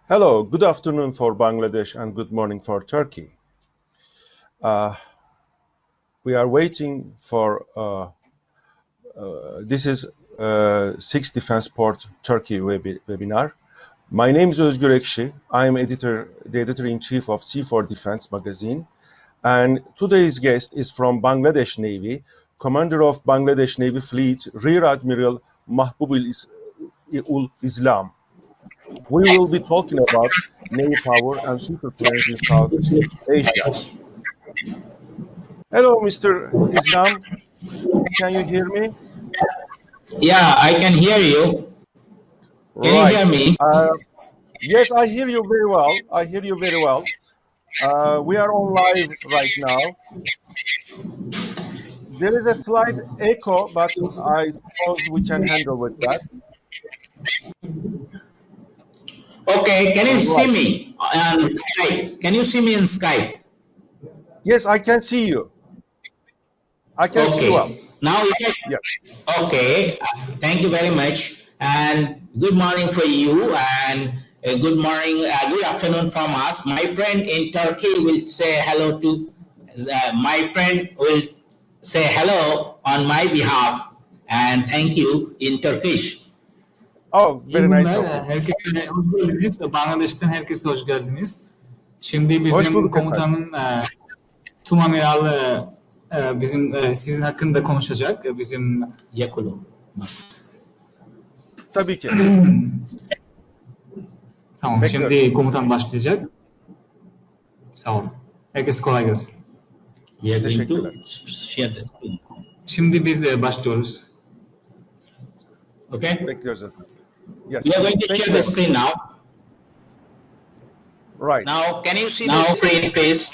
Hello, good afternoon for Bangladesh and good morning for Turkey. We are waiting for this is sixth Defense Port Turkey webinar. My name is Özgür Ekşi. I am the editor-in-chief of C4 Defense magazine. And today's guest is from Bangladesh Navy, Commander of Bangladesh Navy Fleet, Rear Admiral Mahbub-ul Islam. We will be talking about Navy power and future plans in South Asia. Hello, Mr. Islam. Can you hear me? Yeah, I can hear you. Can you hear me? Yes, I hear you very well. We are on live right now. There is a slight echo, but I suppose we can handle with that. Okay, can you see me on Skype? Can you see me in Skype? Yes, I can see you. I can see you well. Now, okay, thank you very much. And good morning for you, and good morning, good afternoon from us. My friend in Turkey will say hello to, my friend will say hello on my behalf, and thank you in Turkish. Oh, very nice. Herkese hoş geldiniz. Bangladeş'ten herkese hoş geldiniz. Şimdi bizim komutanın Tüm Amiral bizim sizin hakkında konuşacak. Bizim Yakulu. Tabii ki. Tamam. Bekliyorum. Şimdi komutan başlayacak. Sağ olun. Herkese kolay gelsin. Teşekkürler. Şimdi biz başlıyoruz. Okay. Bekliyoruz efendim. Yes. We are going to share the screen now. Right. Now, can you see the screen, please?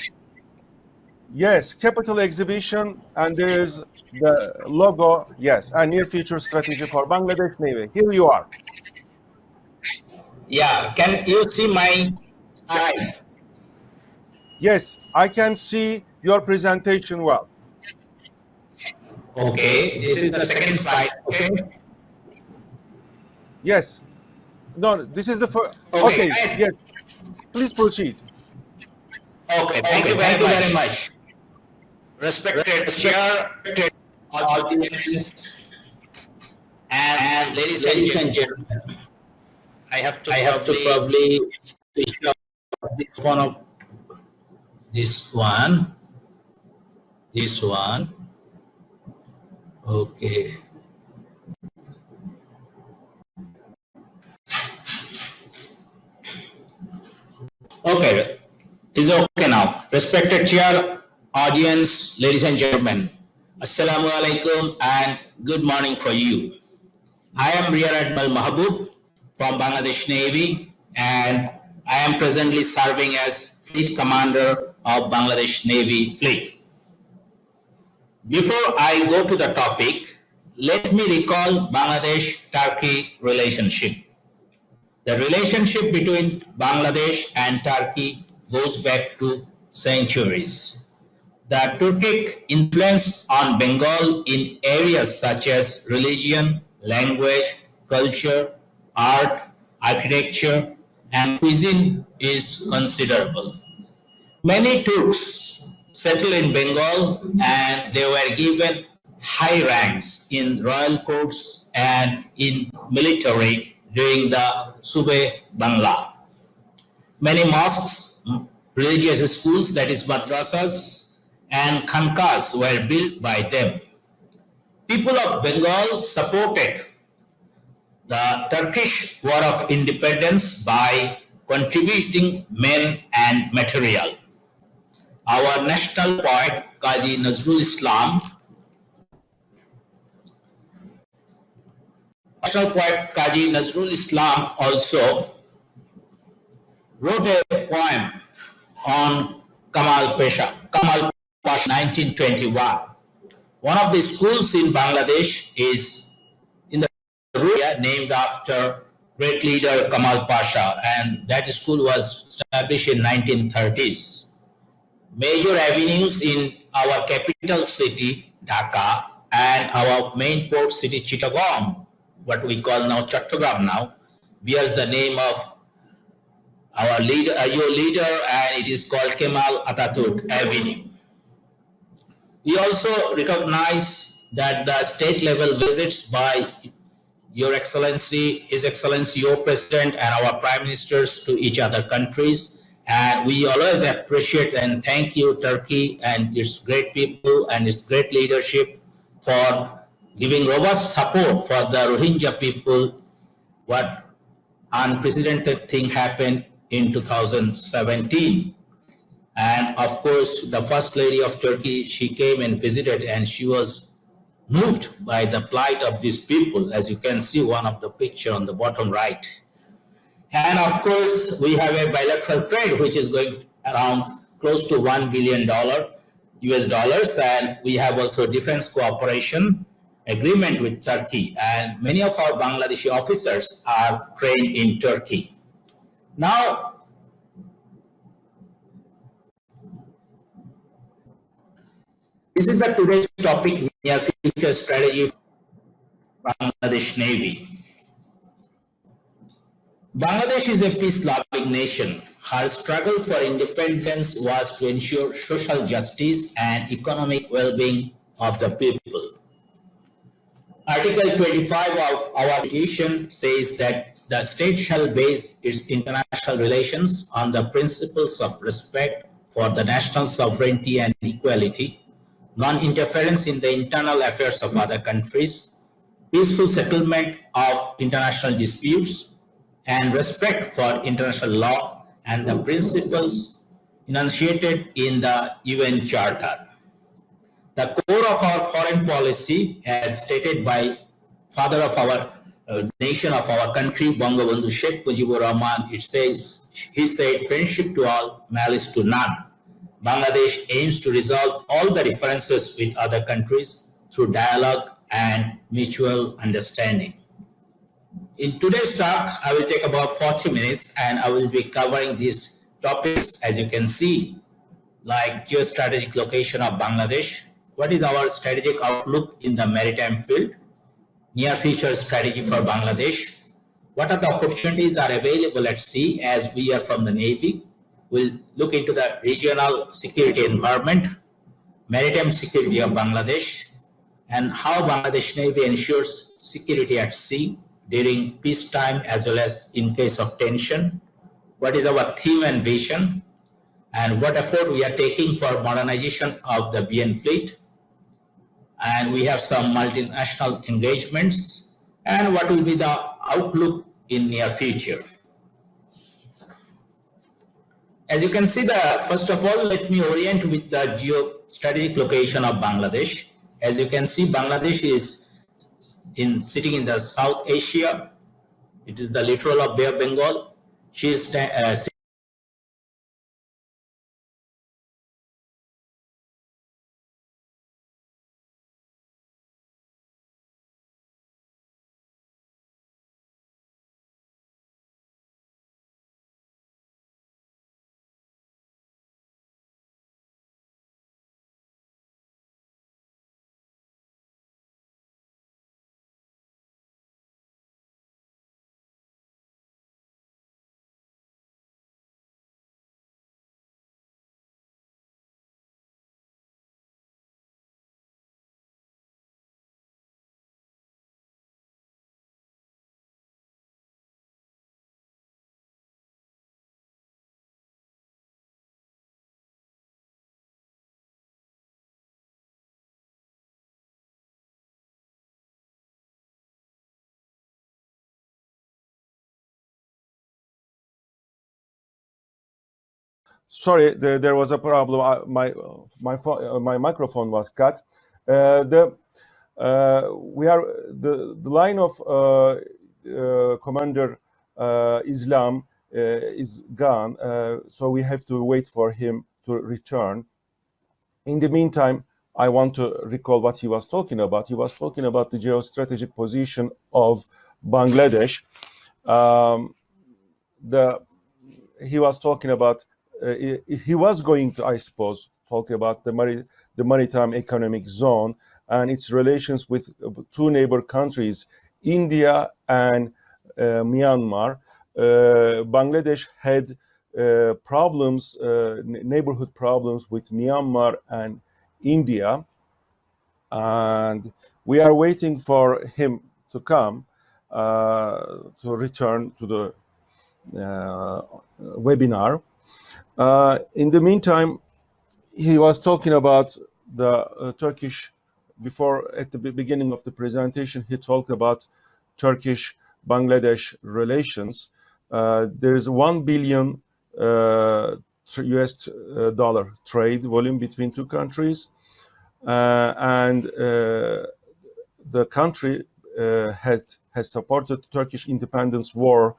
Yes, Capital Exhibition, and there is the logo, yes, and near future strategy for Bangladesh Navy. Here you are. Yeah, can you see my slide? Yes, I can see your presentation well. Okay, this is the second slide, okay? Yes. No, this is the first. Okay, yes. Please proceed. Okay, thank you very much. Respected chair, audience, and ladies and gentlemen, I have to probably switch off this one. This one. Okay. Okay, is okay now. Respected chair, audience, ladies and gentlemen, Assalamu alaikum and good morning for you. I am Rear Admiral Mahbub from Bangladesh Navy, and I am presently serving as Fleet Commander of Bangladesh Navy Fleet. Before I go to the topic, let me recall Bangladesh-Turkey relationship. The relationship between Bangladesh and Turkey goes back to centuries. The Turkic influence on Bengal in areas such as religion, language, culture, art, architecture, and cuisine is considerable. Many Turks settled in Bengal, and they were given high ranks in royal courts and in military during the Sube Bangla. Many mosques, religious schools, that is madrasas, and khankas were built by them. People of Bengal supported the Turkish War of Independence by contributing men and material. Our national poet, Qazi Nazrul Islam, also wrote a poem on Kamal Pasha, 1921. One of the schools in Bangladesh is in the area named after great leader Kamal Pasha, and that school was established in 1930s. Major avenues in our capital city, Dhaka, and our main port city, Chittagong, what we call now Chattogram now, bears the name of our leader, your leader, and it is called Kemal Atatürk Avenue. We also recognize that the state level visits by Your Excellency, His Excellency, your President, and our Prime Ministers to each other countries. And we always appreciate and thank you, Turkey, and its great people and its great leadership for giving robust support for the Rohingya people. What unprecedented thing happened in 2017. And of course, the First Lady of Turkey, she came and visited, and she was moved by the plight of these people, as you can see one of the picture on the bottom right. And of course, we have a bilateral trade which is going around close to $1 billion US dollars, and we have also defense cooperation agreement with Turkey, and many of our Bangladeshi officers are trained in Turkey. Now, this is the today's topic, near future strategy for Bangladesh Navy. Bangladesh is a peace-loving nation. Her struggle for independence was to ensure social justice and economic well-being of the people. Article 25 of our Constitution says that the state shall base its international relations on the principles of respect for the national sovereignty and equality, non-interference in the internal affairs of other countries, peaceful settlement of international disputes, and respect for international law and the principles enunciated in the UN Charter. The core of our foreign policy, as stated by father of our nation, of our country, Bangabandhu Sheikh Mujibur Rahman, he said, friendship to all, malice to none. Bangladesh aims to resolve all the differences with other countries through dialogue and mutual understanding. In today's talk, I will take about 40 minutes and I will be covering these topics, as you can see, like geostrategic location of Bangladesh, what is our strategic outlook in the maritime field, near future strategy for Bangladesh, what are the opportunities are available at sea as we are from the Navy, we'll look into the regional security environment, maritime security of Bangladesh, and how Bangladesh Navy ensures security at sea during peacetime as well as in case of tension, what is our theme and vision, and what effort we are taking for modernization of the BN fleet. And we have some multinational engagements, and what will be the outlook in near future. As you can see, first of all, let me orient with the geostrategic location of Bangladesh. As you can see, Bangladesh is sitting in the South Asia. It is the littoral of Bay of Bengal. She is Sorry, there was a problem. My microphone was cut. We are the line of Commander Islam is gone, so we have to wait for him to return. In the meantime, I want to recall what he was talking about. He was talking about the geostrategic position of Bangladesh. He was talking about he was going to, I suppose, talk about the maritime economic zone and its relations with two neighbor countries, India and Myanmar. Bangladesh had problems, neighborhood problems with Myanmar and India, and we are waiting for him to come to return to the webinar. In the meantime, he was talking about the Turkish, before at the beginning of the presentation, he talked about Turkish Bangladesh relations. There is 1 billion US dollar trade volume between two countries, and the country has supported Turkish independence war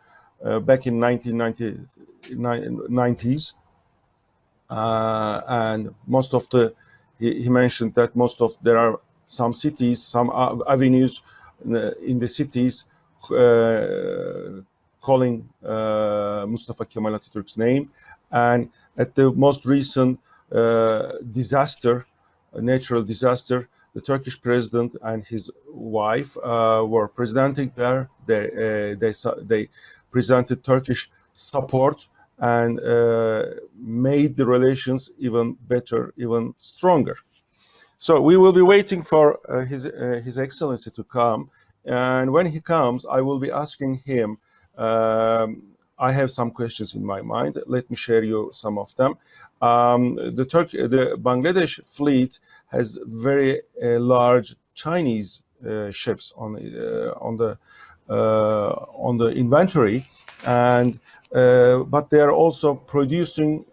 back in 1990s, and most of the he mentioned that there are some cities, some avenues in the cities calling Mustafa Kemal Atatürk's name, and at the most recent disaster, natural disaster, the Turkish president and his wife were presenting there. They presented Turkish support and made the relations even better, even stronger. So we will be waiting for His Excellency to come, and when he comes, I will be asking him. I have some questions in my mind. Let me share you some of them. The Bangladesh fleet has very large Chinese ships on the inventory, and but they are also producing,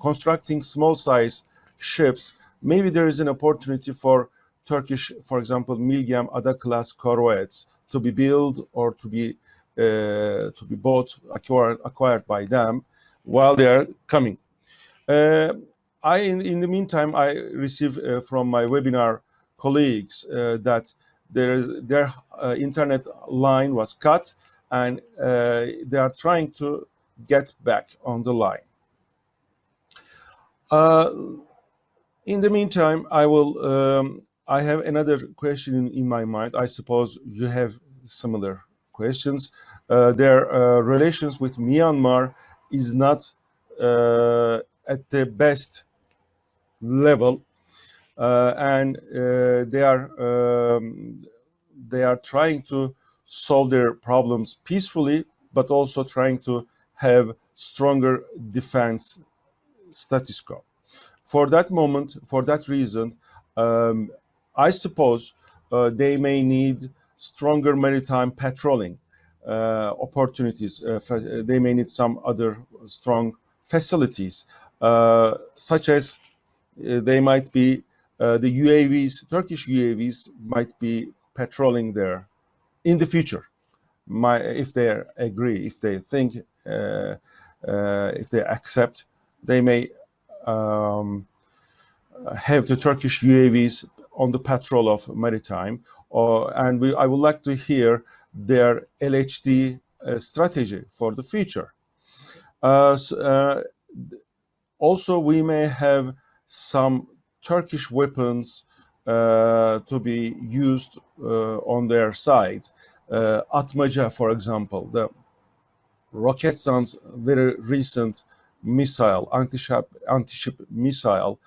constructing small size ships. Maybe there is an opportunity for Turkish, for example, Milgem Ada class corvettes to be built or to be bought, acquired by them while they are coming. In the meantime, I receive from my webinar colleagues that their internet line was cut, and they are trying to get back on the line. In the meantime, I have another question in my mind. I suppose you have similar questions. Their relations with Myanmar is not at the best level, and they are trying to solve their problems peacefully, but also trying to have stronger defense status quo. For that reason, I suppose they may need stronger maritime patrolling opportunities. They may need some other strong facilities, such as they might be the UAVs, Turkish UAVs might be patrolling there in the future. If they agree, if they think, if they accept, they may have the Turkish UAVs on the patrol of Maritime, and I would like to hear their LHD strategy for the future. Also, we may have some Turkish weapons to be used on their side. Atmaca, for example, the Roketsan's very recent missile, anti-ship missile,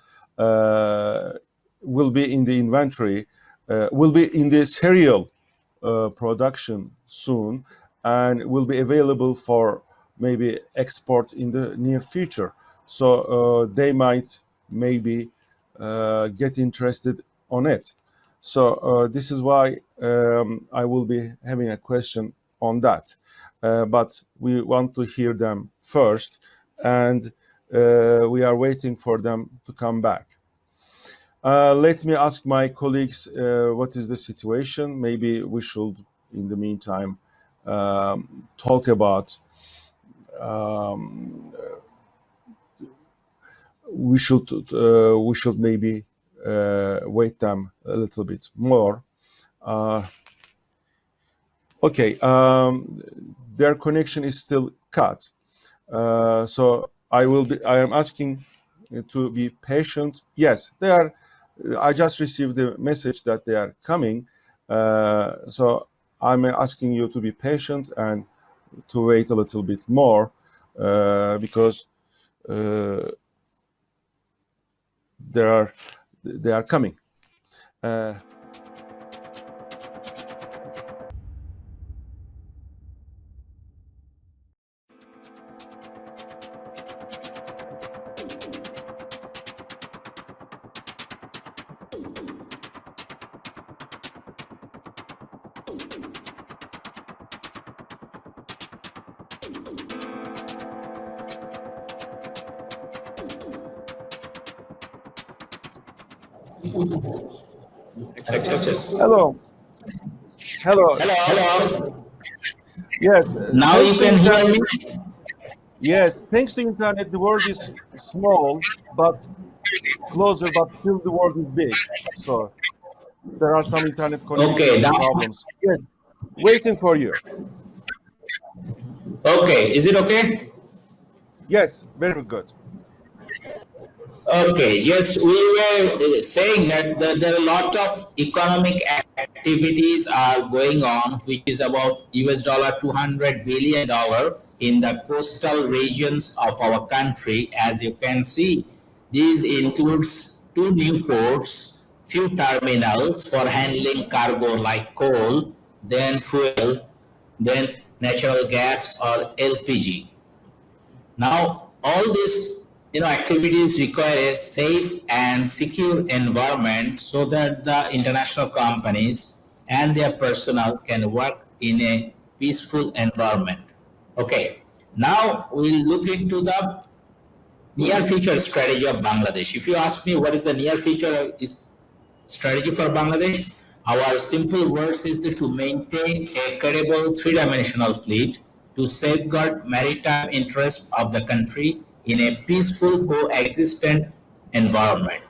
will be in the inventory, will be in the serial production soon, and will be available for maybe export in the near future. So they might maybe get interested on it. So this is why I will be having a question on that. But we want to hear them first, and we are waiting for them to come back. Let me ask my colleagues what is the situation. Maybe we should, in the meantime, talk about. We should maybe wait them a little bit more. Okay, their connection is still cut, so I am asking to be patient. Yes, they are. I just received the message that they are coming, so I'm asking you to be patient, and to wait a little bit more because they are coming. Hello, hello. Hello. Yes, Now thanks you to can hear internet. me? Yes, thanks to internet, the world is small but closer, but still the world is big. So there are some internet Okay, connectivity now, problems. Yes, waiting for you. okay, is it okay? Yes, very good. Okay, yes, we were saying that there are a lot of economic activities are going on, which is about US dollar $200 billion in the coastal regions of our country. As you can see, these includes two new ports, few terminals for handling cargo like coal, then fuel, then natural gas or LPG. Now, all these activities require a safe and secure environment so that the international companies and their personnel can work in a peaceful environment. Okay. Now we'll look into the near future strategy of Bangladesh. If you ask me what is the near future strategy for Bangladesh, our simple words is to maintain a credible three-dimensional fleet to safeguard maritime interests of the country in a peaceful coexistent environment.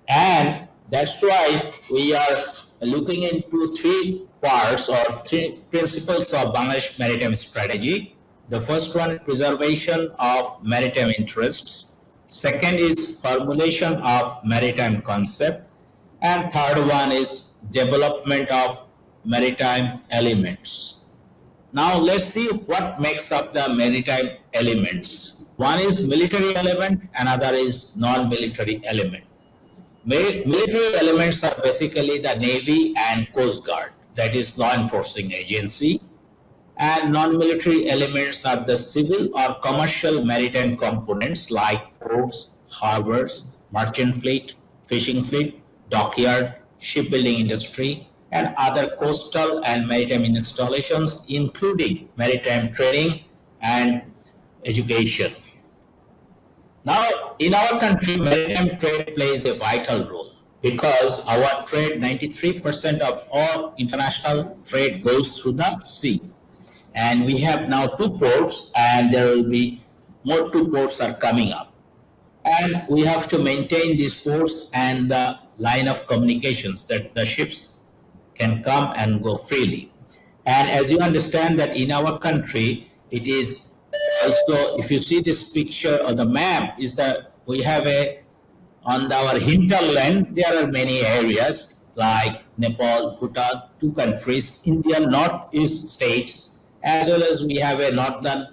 And that's why we are looking into three parts or three principles of Bangladesh maritime strategy. The first one, preservation of maritime interests. Second is formulation of maritime concept. And third one is development of maritime elements. Now let's see what makes up the maritime elements. One is military element, another is non-military element. Military elements are basically the Navy and Coast Guard, that is law enforcing agency, and non-military elements are the civil or commercial maritime components like ports, harbors, merchant fleet, fishing fleet, dockyard, shipbuilding industry, and other coastal and maritime installations, including maritime training and education. Now, in our country, maritime trade plays a vital role because our trade, 93% of all international trade goes through the sea. And we have now two ports, and there will be more two ports are coming up. And we have to maintain these ports and the line of communications that the ships can come and go freely. And as you understand that in our country, it is also, if you see this picture or the map, is that we have a, on our hinterland, there are many areas like Nepal, Bhutan, two countries, India, northeast states, as well as we have a northern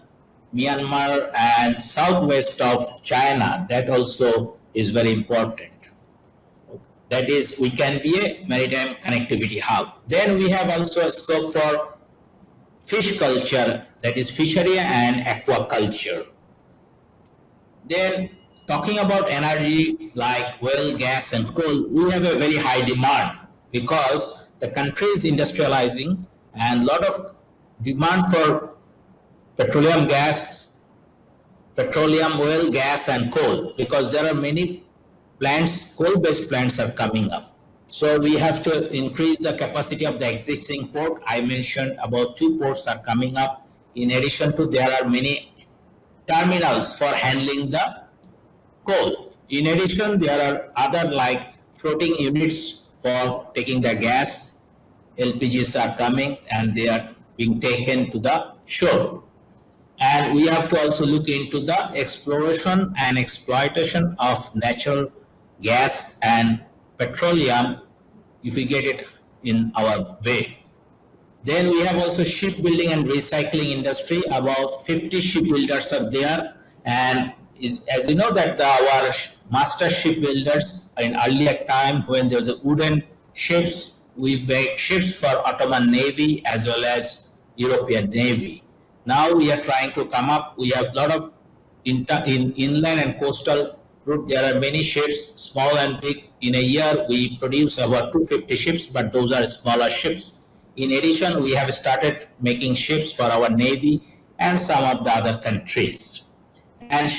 Myanmar and southwest of China. That also is very important. That is, we can be a maritime connectivity hub. Then we have also a scope for fish culture, that is fishery and aquaculture. Then talking about energy like oil, gas and coal, we have a very high demand because the country is industrializing and a lot of demand for petroleum gas, petroleum, oil, gas and coal because there are many plants, coal-based plants are coming up. So we have to increase the capacity of the existing port. I mentioned about two ports are coming up. In addition to, there are many terminals for handling the coal. In addition, there are other like floating units for taking the gas. LPGs are coming and they are being taken to the shore. And we have to also look into the exploration and exploitation of natural gas and petroleum if we get it in our way. Then we have also shipbuilding and recycling industry. About 50 shipbuilders are there, and as you know that our master shipbuilders in earlier time when there was a wooden ships, we made ships for Ottoman Navy as well as European Navy. Now we are trying to come up. We have a lot of in inland and coastal route. There are many ships, small and big. In a year, we produce about 250 ships, but those are smaller ships. In addition, we have started making ships for our Navy and some of the other countries. And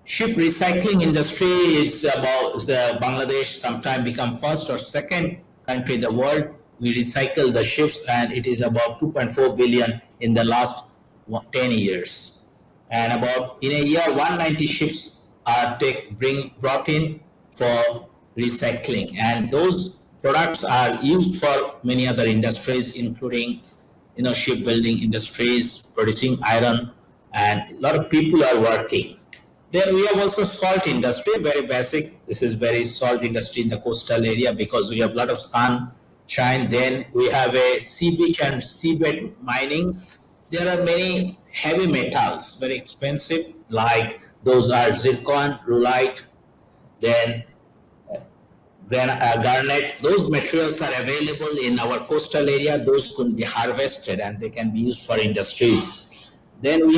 ship recycling industry is about the Bangladesh sometime become first or second country in the world. We recycle the ships and it is about 2.4 billion in the last 10 years. And about in a year 190 ships are brought in for recycling, and those products are used for many other industries including shipbuilding industries producing iron, and a lot of people are working. Then we have also salt industry, very basic. This is very salt industry in the coastal area because we have a lot of sunshine. Then we have a sea beach and seabed mining. There are many heavy metals, very expensive, like those are zircon, rhyolite, then garnet. Those materials are available in our coastal area. Those could be harvested and they can be used for industries. Then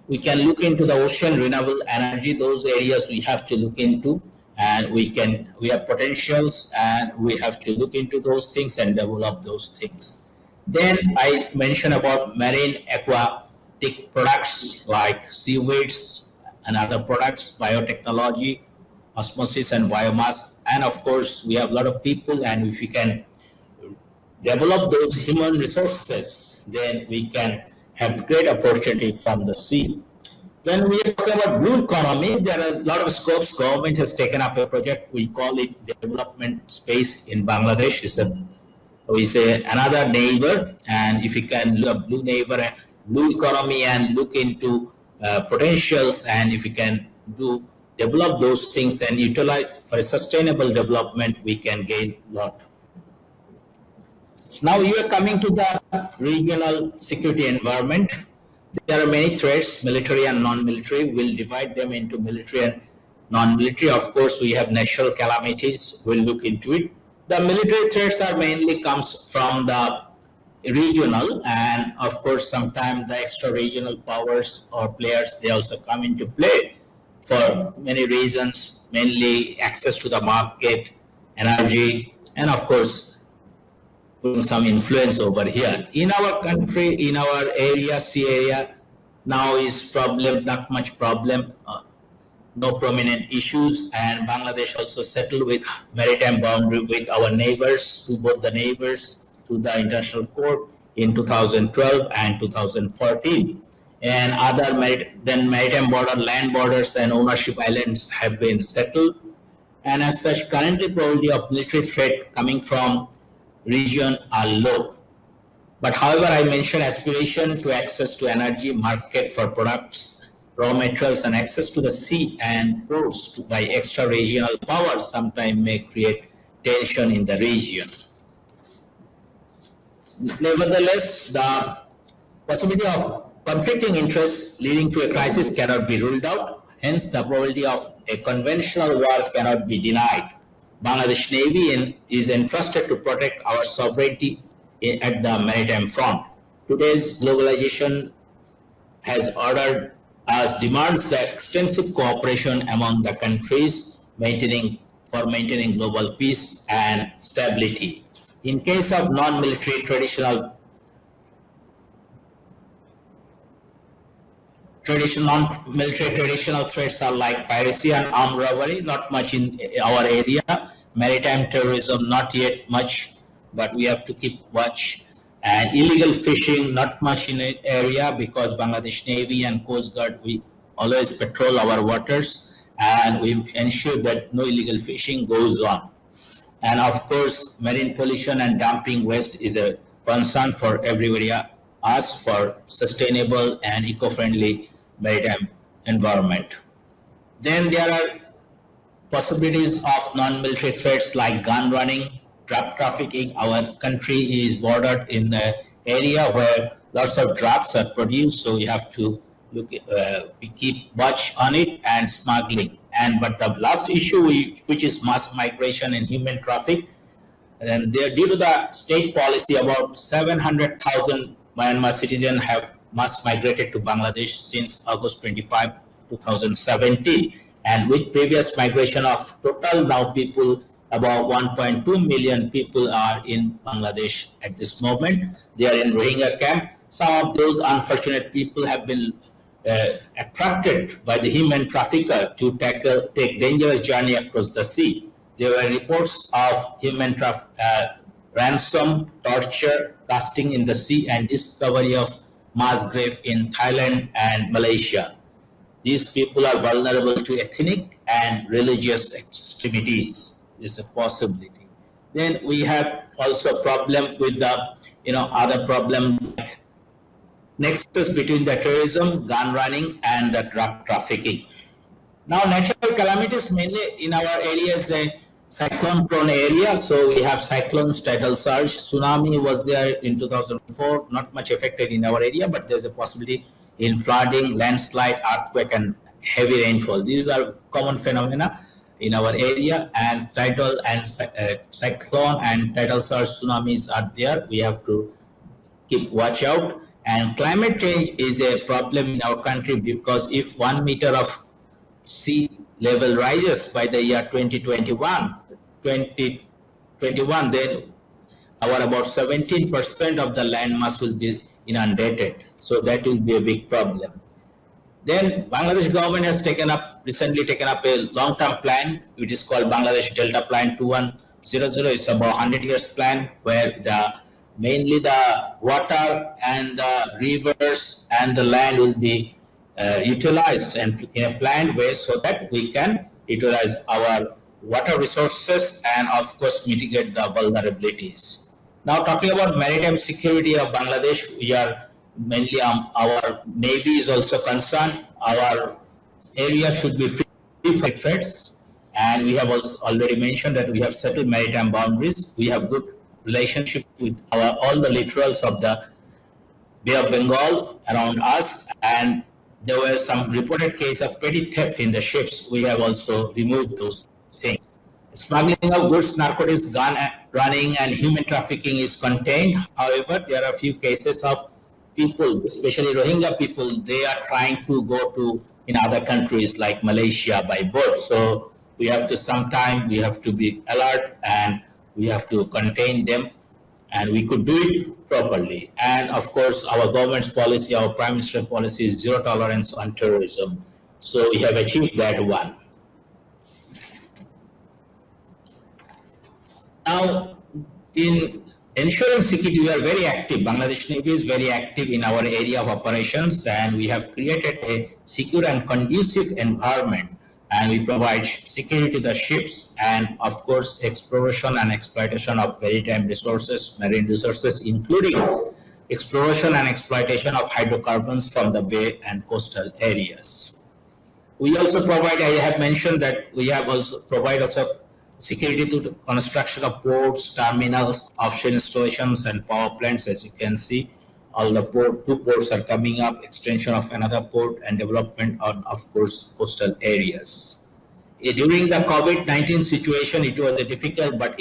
we can look into the ocean renewable energy. Those areas we have to look into, and we have potentials, and we have to look into those things and develop those things. Then I mentioned about marine aquatic products like seaweeds and other products, biotechnology, osmosis and biomass, and of course we have a lot of people, and if we can develop those human resources, then we can have great opportunity from the sea. When we talk about blue economy, there are a lot of scopes. Government has taken up a project. We call it development space in Bangladesh. We say another neighbor, and if we can look blue neighbor and blue economy and look into potentials, and if we can develop those things and utilize for a sustainable development, we can gain a lot. Now you are coming to the regional security environment. There are many threats, military and non-military. We'll divide them into military and non-military. Of course, we have natural calamities. We'll look into it. The military threats are mainly comes from the regional, and of course, sometimes the extra-regional powers or players, they also come into play for many reasons, mainly access to the market, energy, and of course, putting some influence over here. In our country, in our area, sea area, now is problem, not much problem, no prominent issues, and Bangladesh also settled with maritime boundary with our neighbors, to both the neighbors, to the international court in 2012 and 2014. And other maritime border, land borders and ownership islands have been settled. And as such, currently probability of military threat coming from region are low. But however, I mentioned aspiration to access to energy, market for products, raw materials, and access to the sea and ports by extra regional powers sometimes may create tension in the region. Nevertheless, the possibility of conflicting interests leading to a crisis cannot be ruled out. Hence, the probability of a conventional war cannot be denied. Bangladesh Navy is entrusted to protect our sovereignty at the maritime front. Today's globalization has ordered us demands the extensive cooperation among the countries maintaining global peace and stability. In case of non-military non-military traditional threats are like piracy and armed robbery, not much in our area. Maritime terrorism, not yet much, but we have to keep watch. And illegal fishing, not much in the area because Bangladesh Navy and Coast Guard, we always patrol our waters and we ensure that no illegal fishing goes on. And of course, marine pollution and dumping waste is a concern for everybody, us, for sustainable and eco-friendly maritime environment. Then there are possibilities of non-military threats like gun running, drug trafficking. Our country is bordered in the area where lots of drugs are produced, so we have to we keep watch on it and smuggling. And but the last issue, which is mass migration and human traffic, and there, due to the state policy, about 700,000 Myanmar citizens have mass migrated to Bangladesh since August 25, 2017. And with previous migration of total now people, about 1.2 million people are in Bangladesh at this moment. They are in Rohingya camp. Some of those unfortunate people have been attracted by the human trafficker to take dangerous journey across the sea. There were reports of ransom, torture, casting in the sea, and discovery of mass grave in Thailand and Malaysia. These people are vulnerable to ethnic and religious extremities. This is a possibility. Then we have also problem with the other problem like nexus between the terrorism, gun running, and the drug trafficking. Now, natural calamities mainly in our area is the cyclone-prone area. So we have cyclones, tidal surge, tsunami was there in 2004. Not much affected in our area, but there's a possibility in flooding, landslide, earthquake, and heavy rainfall. These are common phenomena in our area, and tidal and cyclone and tidal surge tsunamis are there. We have to keep watch out. And climate change is a problem in our country because if 1 meter of sea level rises by the year 2021, then our about 17% of the land mass will be inundated. So that will be a big problem. Then Bangladesh government has recently taken up a long-term plan, which is called Bangladesh Delta Plan 2100. It's about 100 years plan where mainly the water and the rivers and the land will be utilized and in a planned way so that we can utilize our water resources and of course mitigate the vulnerabilities. Now talking about maritime security of Bangladesh, we are mainly our Navy is also concerned. Our area should be free from threats, and we have also already mentioned that we have settled maritime boundaries. We have good relationship with all the littorals of the Bay of Bengal around us, and there were some reported case of petty theft in the ships. We have also removed those things. Smuggling of goods, narcotics, gun running, and human trafficking is contained. However, there are a few cases of people, especially Rohingya people, they are trying to go to in other countries like Malaysia by boat. So we have to be alert and we have to contain them, and we could do it properly. And of course, our government's policy, our Prime Minister's policy is zero tolerance on terrorism. So we have achieved that one. Now, in ensuring security, we are very active. Bangladesh Navy is very active in our area of operations, and we have created a secure and conducive environment. And we provide security to the ships and, of course, exploration and exploitation of maritime resources, marine resources, including exploration and exploitation of hydrocarbons from the bay and coastal areas. We also provide, I have mentioned that we have also provided security to the construction of ports, terminals, offshore installations, and power plants. As you can see, all the two ports are coming up, extension of another port, and development on, of course, coastal areas. During the COVID-19 situation, it was difficult, but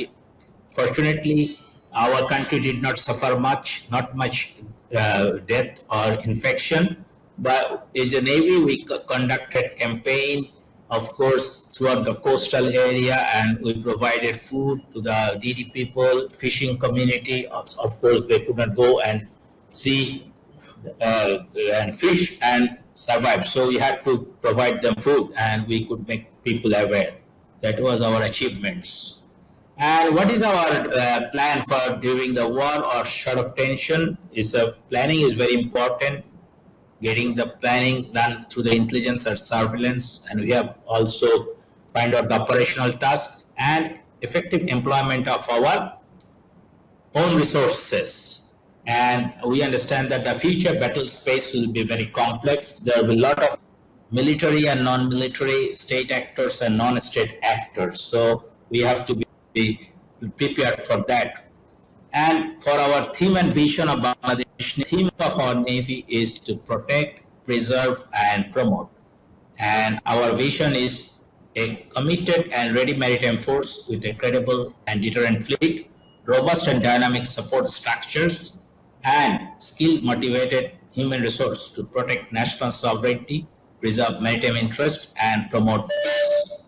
fortunately, our country did not suffer not much death or infection. But as a Navy, we conducted campaign, of course, throughout the coastal area, and we provided food to the needy people, fishing community. Of course, they could not go and see and fish and survive. So we had to provide them food, and we could make people aware. That was our achievements. And what is our plan for during the war or short of tension? Planning is very important. Getting the planning done through the intelligence and surveillance, and we have also find out the operational tasks and effective employment of our own resources. And we understand that the future battle space will be very complex. There will be a lot of military and non-military, state actors and non-state actors. So we have to be prepared for that. And for our theme and vision of Bangladesh, the theme of our Navy is to protect, preserve, and promote. And our vision is a committed and ready maritime force with a credible and deterrent fleet, robust and dynamic support structures, and skill motivated human resource to protect national sovereignty, preserve maritime interest, and promote peace.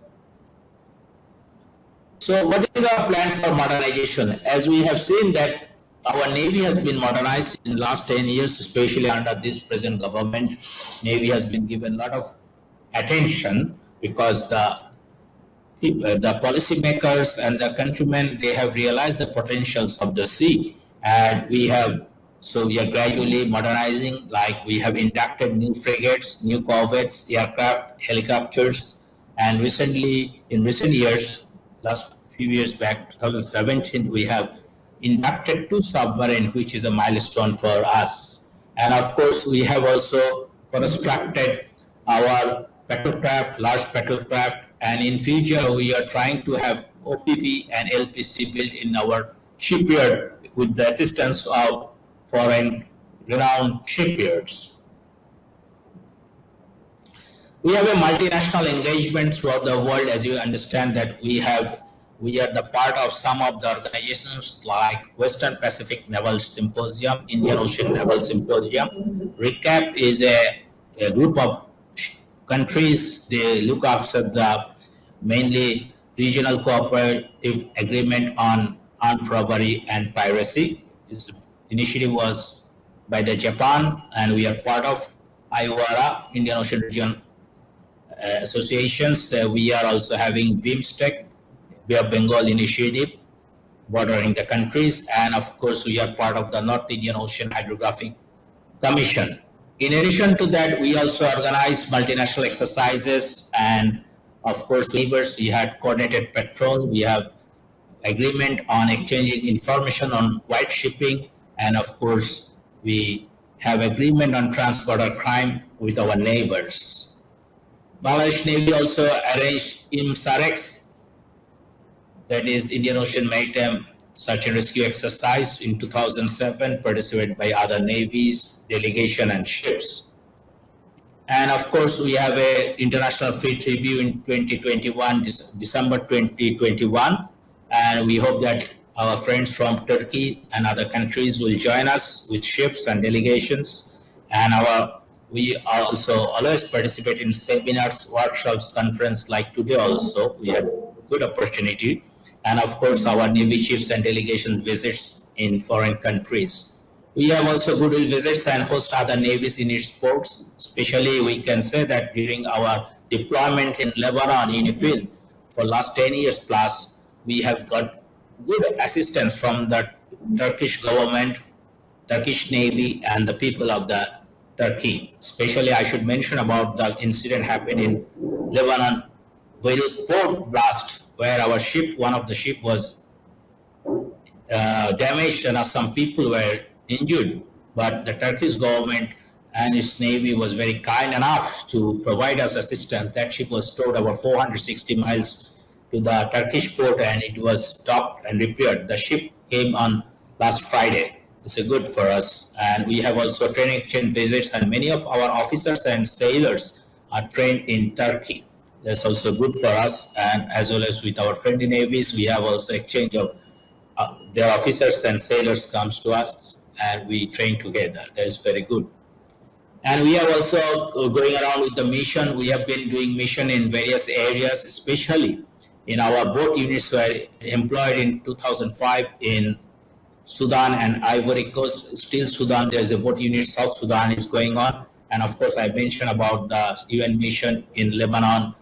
So what is our plan for modernization? As we have seen that our Navy has been modernized in the last 10 years, especially under this present government. Navy has been given a lot of attention because the policymakers and the countrymen, they have realized the potentials of the sea, and we are gradually modernizing. Like we have inducted new frigates, new corvettes, aircraft, helicopters, and recently, in recent years, last few years back, 2017, we have inducted two submarines, which is a milestone for us. And of course, we have also constructed our petrolcraft, large petrolcraft, and in future we are trying to have OPV and LPC built in our shipyard with the assistance of foreign renowned shipyards. We have a multinational engagement throughout the world, as you understand that we are the part of some of the organizations like Western Pacific Naval Symposium, Indian Ocean Naval Symposium. RECAP is a group of countries. They look after the mainly regional cooperative agreement on armed robbery and piracy. This initiative was by the Japan, and we are part of IORA, Indian Ocean Region associations. We are also having BIMSTEC, Bay of Bengal initiative, bordering the countries, and of course we are part of the North Indian Ocean Hydrographic Commission. In addition to that, we also organize multinational exercises, and of course, neighbors, we had coordinated patrol, we have agreement on exchanging information on white shipping, and of course, we have agreement on transborder crime with our neighbors. Bangladesh Navy also arranged IMSAREX, that is Indian Ocean Maritime Search and Rescue Exercise in 2007, participated by other navies, delegation, and ships. And of course, we have a international fleet review in 2021, December 2021, and we hope that our friends from Turkey and other countries will join us with ships and delegations. And we also always participate in seminars, workshops, conference like today also. We had good opportunity. And of course, our Navy chiefs and delegation visits in foreign countries. We have also goodwill visits and host other navies in its ports. Especially, we can say that during our deployment in Lebanon in field for last 10 years plus, we have got good assistance from the Turkish government, Turkish Navy, and the people of the Turkey. Especially, I should mention about the incident happened in Lebanon, Beirut port blast, where our ship, one of the ship was damaged and some people were injured. But the Turkish government and its navy was very kind enough to provide us assistance. That ship was towed over 460 miles to the Turkish port, and it was docked and repaired. The ship came on last Friday. It's a good for us. And we have also training exchange visits, and many of our officers and sailors are trained in Turkey. That's also good for us, and as well as with our friendly navies, we have also exchange of their officers and sailors comes to us, and we train together. That is very good. And we are also going around with the mission. We have been doing mission in various areas, especially in our boat units were employed in 2005 in Sudan and Ivory Coast. Still Sudan, there's a boat unit, South Sudan is going on. And of course, I mentioned about the UN mission in Lebanon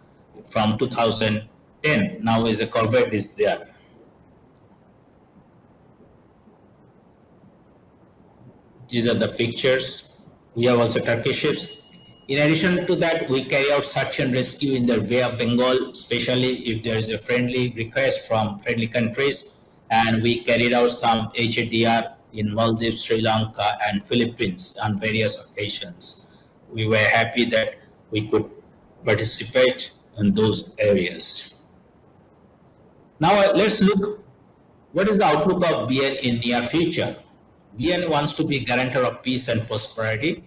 from 2010. Now is a corvette is there. These are the pictures. We have also Turkish ships. In addition to that, we carry out search and rescue in the Bay of Bengal, especially if there is a friendly request from friendly countries. And we carried out some HADR in Maldives, Sri Lanka, and Philippines on various occasions. We were happy that we could participate in those areas. Now let's look What is the outlook of BN in near future? BN wants to be guarantor of peace and prosperity,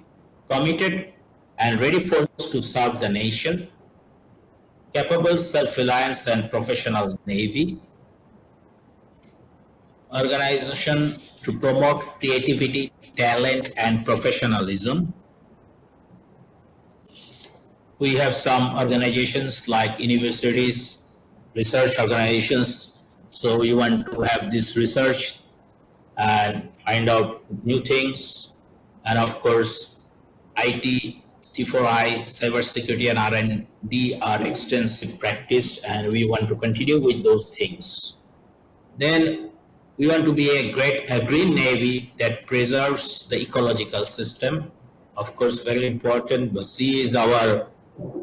committed and ready force to serve the nation, capable self-reliance and professional navy, organization to promote creativity, talent, and professionalism. We have some organizations like universities, research organizations. So we want to have this research and find out new things. And of course, IT, C4I, cybersecurity, and R&D are extensive practiced, and we want to continue with those things. Then we want to be a green navy that preserves the ecological system. Of course, very important. The sea is our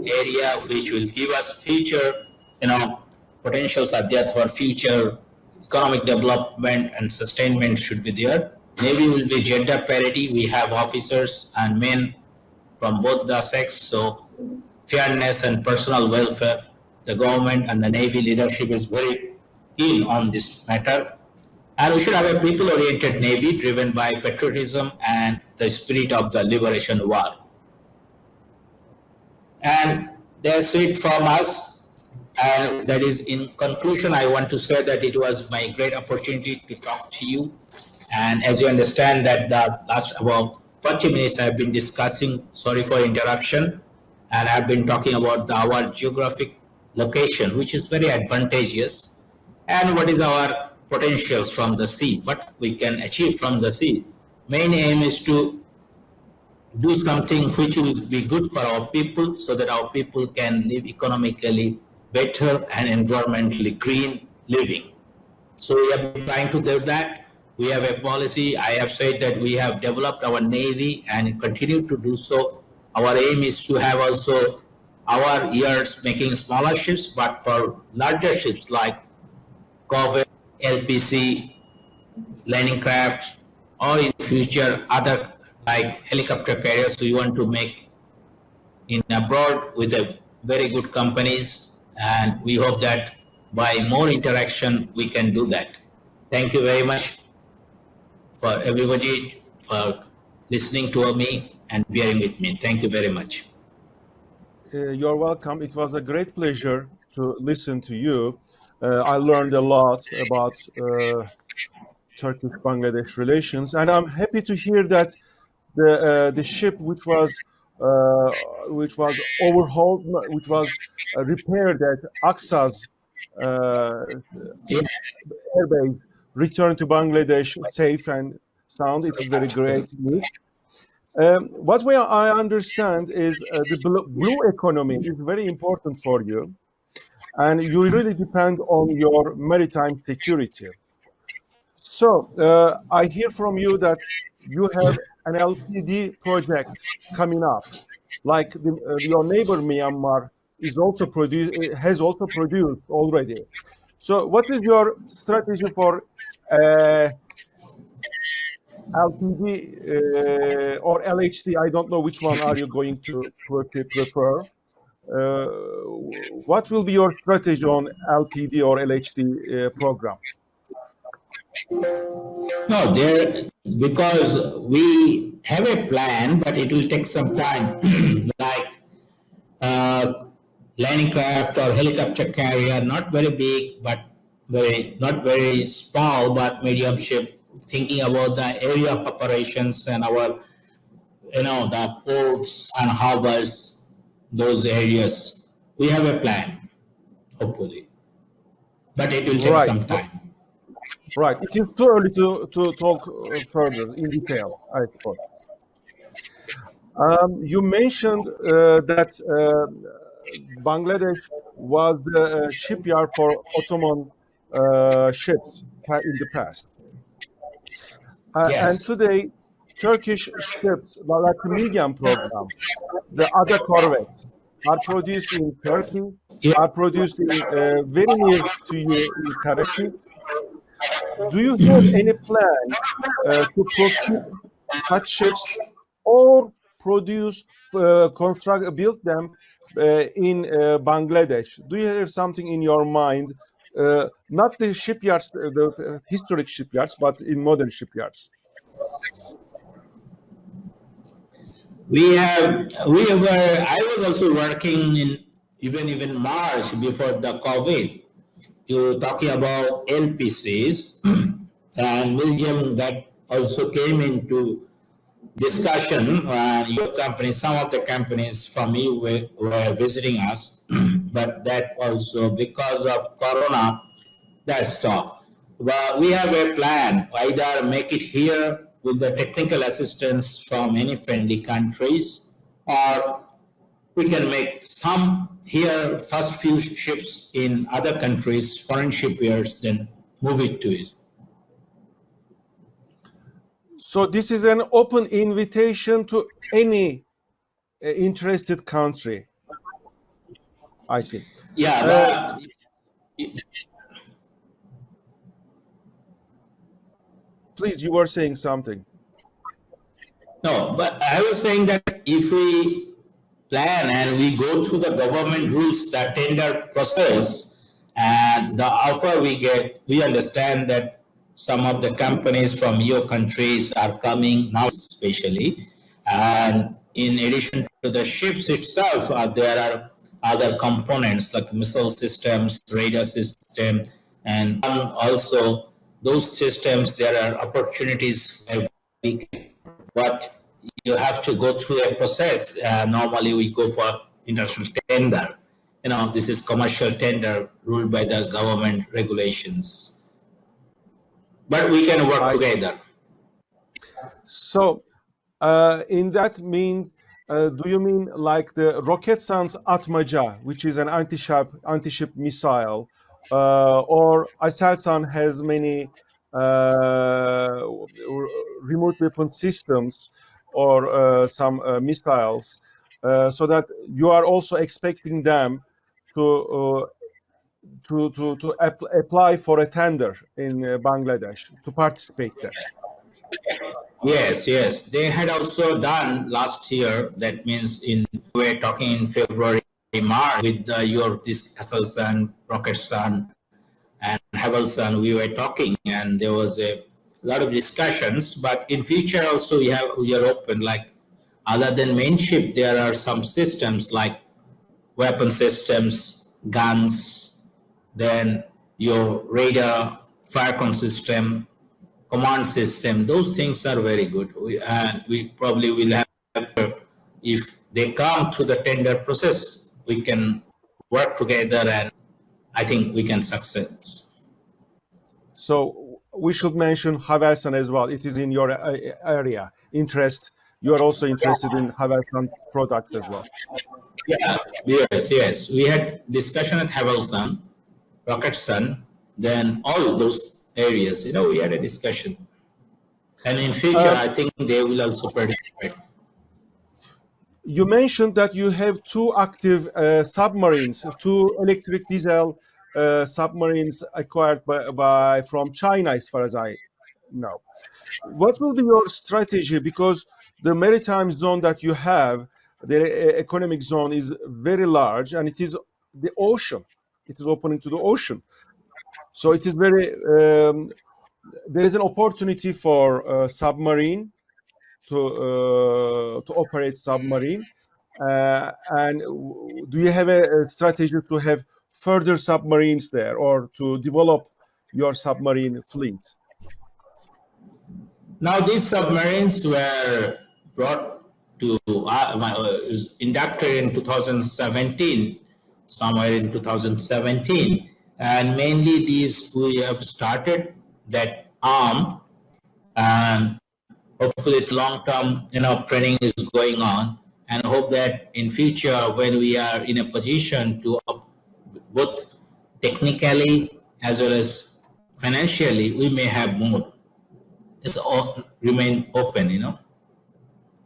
area which will give us future, potentials are there for future economic development and sustainment should be there. Navy will be gender parity. We have officers and men from both the sex, so fairness and personal welfare. The government and the Navy leadership is very keen on this matter. And we should have a people-oriented Navy driven by patriotism and the spirit of the liberation war. And that's it from us. And that is, in conclusion, I want to say that it was my great opportunity to talk to you. And as you understand that the last about 40 minutes I've been discussing, sorry for interruption, and I've been talking about our geographic location, which is very advantageous, and what is our potentials from the sea, what we can achieve from the sea. Main aim is to do something which will be good for our people so that our people can live economically better and environmentally green living. So we have been trying to do that. We have a policy. I have said that we have developed our Navy and continue to do so. Our aim is to have also our years making smaller ships, but for larger ships like corvette, LPC, landing craft, or in future other like helicopter carriers we want to make in abroad with a very good companies, and we hope that by more interaction we can do that. Thank you very much for everybody for listening to me and bearing with me. Thank you very much. You're welcome. It was a great pleasure to listen to you. I learned a lot about Turkish-Bangladesh relations, and I'm happy to hear that the ship which was overhauled, which was repaired at Aksa's Yeah, airbase, returned to Bangladesh safe and sound. It's very great news. What way I understand is the blue economy is very important for you, and you really depend on your maritime security. So I hear from you that you have an LPD project coming up, like your neighbor Myanmar has also produced already. So what is your strategy for LPD or LHD? I don't know which one are you going to prefer. What will be your strategy on LPD or LHD program? no, there because we have a plan, but it will take some time. Like uh, landing craft or helicopter carrier, not very big, but not very small, but medium ship. Thinking about the area of operations and our, the ports and harbors, those areas. We have a plan, hopefully, but it will take Right, some time. right. It is too early to talk further in detail, I suppose. You mentioned that Bangladesh was the shipyard for Ottoman ships in the past. And Yes. today, Turkish ships, like the medium program, the other corvettes, are produced in Turkey, Yeah. are produced in very near to you in Karachi. Do you have any plan to procure such ships or produce, build them in Bangladesh? Do you have something in your mind not the shipyards, the historic shipyards, but in modern shipyards? I was also working in even March before the COVID. You're talking about LPCs and Belgium that also came into discussion. Your company, some of the companies from you were visiting us, but that also because of Corona, that stopped. But we have a plan, either make it here with the technical assistance from any friendly countries, or we can make some here, first few ships in other countries, foreign shipyards, then move it to it. So this is an open invitation to any interested country. I see. Yeah, Uh, but Please, you were saying something. no, but I was saying that if we plan and we go through the government rules, the tender process, and the offer we get, we understand that some of the companies from your countries are coming now, especially. And in addition to the ships itself, there are other components like missile systems, radar system, and also those systems. There are opportunities where we can, but you have to go through a process. Normally, we go for international tender. This is commercial tender ruled by the government regulations. But we can work together. So, in that mean, do you mean like the Roketsan's Atmaca, which is an anti-ship missile, or Aselsan has many remote weapon systems or some missiles, so that you are also expecting them to apply for a tender in Bangladesh to participate there? Yes, yes. They had also done last year. That means we're talking in February, March with your this Aselsan, Roketsan, and Havelsan. We were talking, and there was a lot of discussions. But in future also we are open. Like other than main ship, there are some systems like weapon systems, guns, then your radar, fire system, command system. Those things are very good. We probably will have, if they come through the tender process, we can work together, and I think we can succeed. So we should mention Havelsan as well. It is in your area interest. You are also interested in Havelsan products as well. Yeah, yes. We had discussion at Havelsan, Rocketsan, then all those areas. We had a discussion, and in future, I think they will also participate. You mentioned that you have two active submarines, two electric diesel submarines acquired from China, as far as I know. What will be your strategy? Because the maritime zone that you have, the economic zone, is very large, and it is the ocean. It is opening to the ocean. So it is very. There is an opportunity for submarine to operate submarine. And do you have a strategy to have further submarines there, or to develop your submarine fleet? Now, these submarines were brought to inducted in 2017, somewhere in 2017, and mainly these we have started that arm, and hopefully long term training is going on, and hope that in future when we are in a position to both technically as well as financially, we may have more. It's all remain open.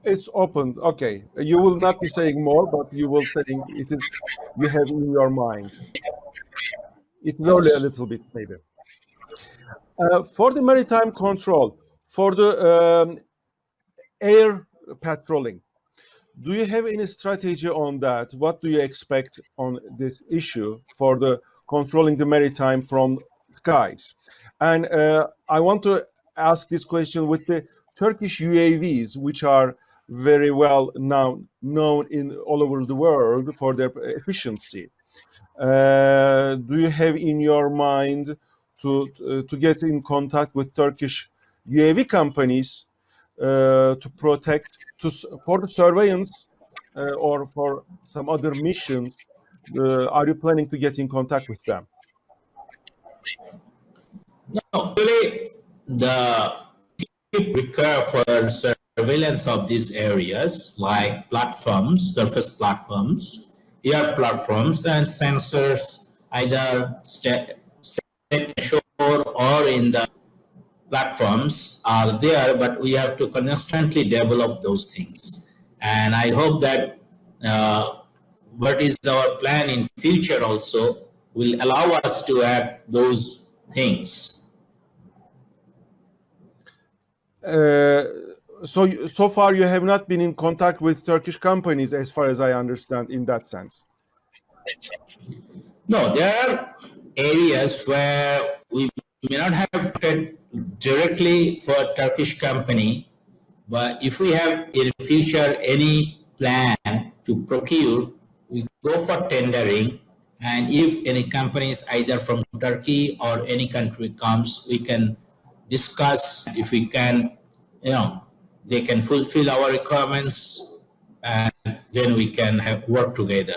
It's open. Okay, you will not be saying more, but you will saying it is you have in your mind. It will only a Yes. little bit, maybe. For the maritime control, for the air patrolling, do you have any strategy on that? What do you expect on this issue for the controlling the maritime from skies. And I want to ask this question with the Turkish UAVs, which are very well now known in all over the world for their efficiency. Do you have in your mind to get in contact with Turkish UAV companies to protect for the surveillance or for some other missions? Are you planning to get in contact with them? No, really, the require for surveillance of these areas like platforms, surface platforms, air platforms, and sensors either set ashore or in the platforms are there, but we have to constantly develop those things. And I hope that what is our plan in future also will allow us to have those things. So far you have not been in contact with Turkish companies, as far as I understand, in that sense. No, there are areas where we may not have paid directly for a Turkish company, but if we have in the future any plan to procure, we go for tendering. And if any companies either from Turkey or any country comes, we can discuss if we can, they can fulfill our requirements, and then we can have work together.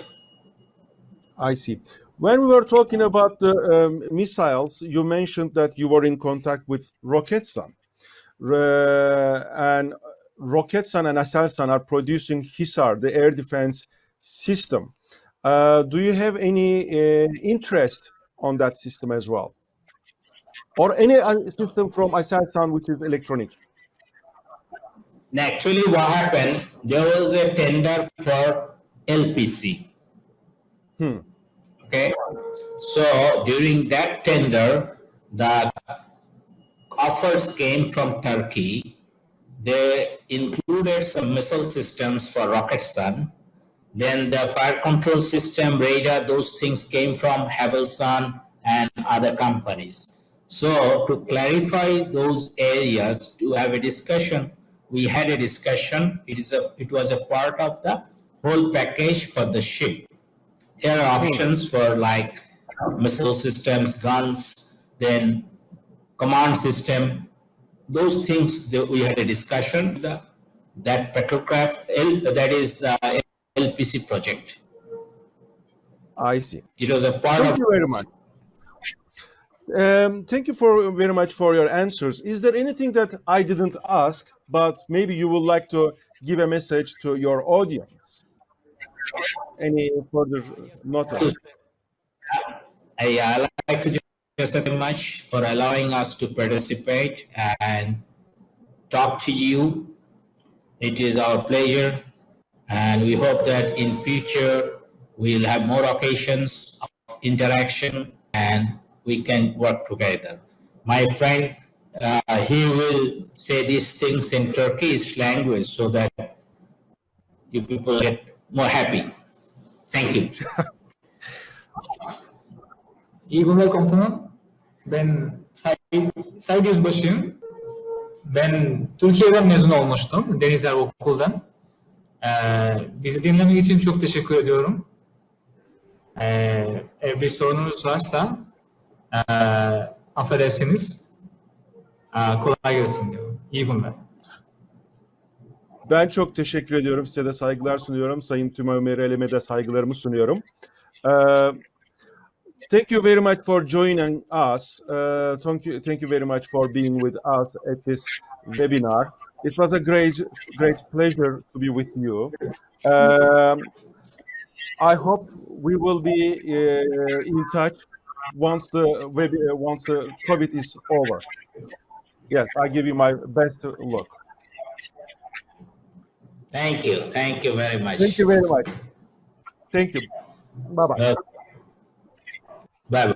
I see. When we were talking about the missiles, you mentioned that you were in contact with Roketsan. And Roketsan and Aselsan are producing Hisar, the air defense system. Do you have any interest on that system as well? Or any system from Aselsan which is electronic? Actually, what happened, there was a tender for LPC. Okay. So during that tender, the offers came from Turkey. They included some missile systems for Roketsan. Then the fire control system, radar, those things came from Havelsan and other companies. So to clarify those areas, to have a discussion, we had a discussion. It was a part of the whole package for the ship. There are options for like missile systems, guns, then command system. Those things that we had a discussion. That Petrocraft, that is the LPC project. I see. It was a part Thank of. you very much. Thank you very much for your answers. Is there anything that I didn't ask, but maybe you would like to give a message to your audience? Any further notice? I like to just very much for allowing us to participate and talk to you. It is our pleasure, and we hope that in future we'll have more occasions of interaction and we can work together. My friend, he will say these things in Turkish language so that you people get more happy. Thank you. İyi günler komutanım. Ben Said Yüzbaşı'yım. Ben Türkiye'den mezun olmuştum. Denizler Okul'dan. Bizi dinlemek için çok teşekkür ediyorum. Eğer bir sorunuz varsa affedersiniz. Kolay gelsin diyorum. İyi günler. Ben çok teşekkür ediyorum. Size de saygılar sunuyorum. Sayın Tümer Elime de saygılarımı sunuyorum. Thank you very much for joining us. Thank you very much for being with us at this webinar. It was a great pleasure to be with you. I hope we will be in touch once the COVID is over. Yes, I give you my best luck. Thank you. Thank you very much. Thank you very much. Thank you. Bye-bye. Bye.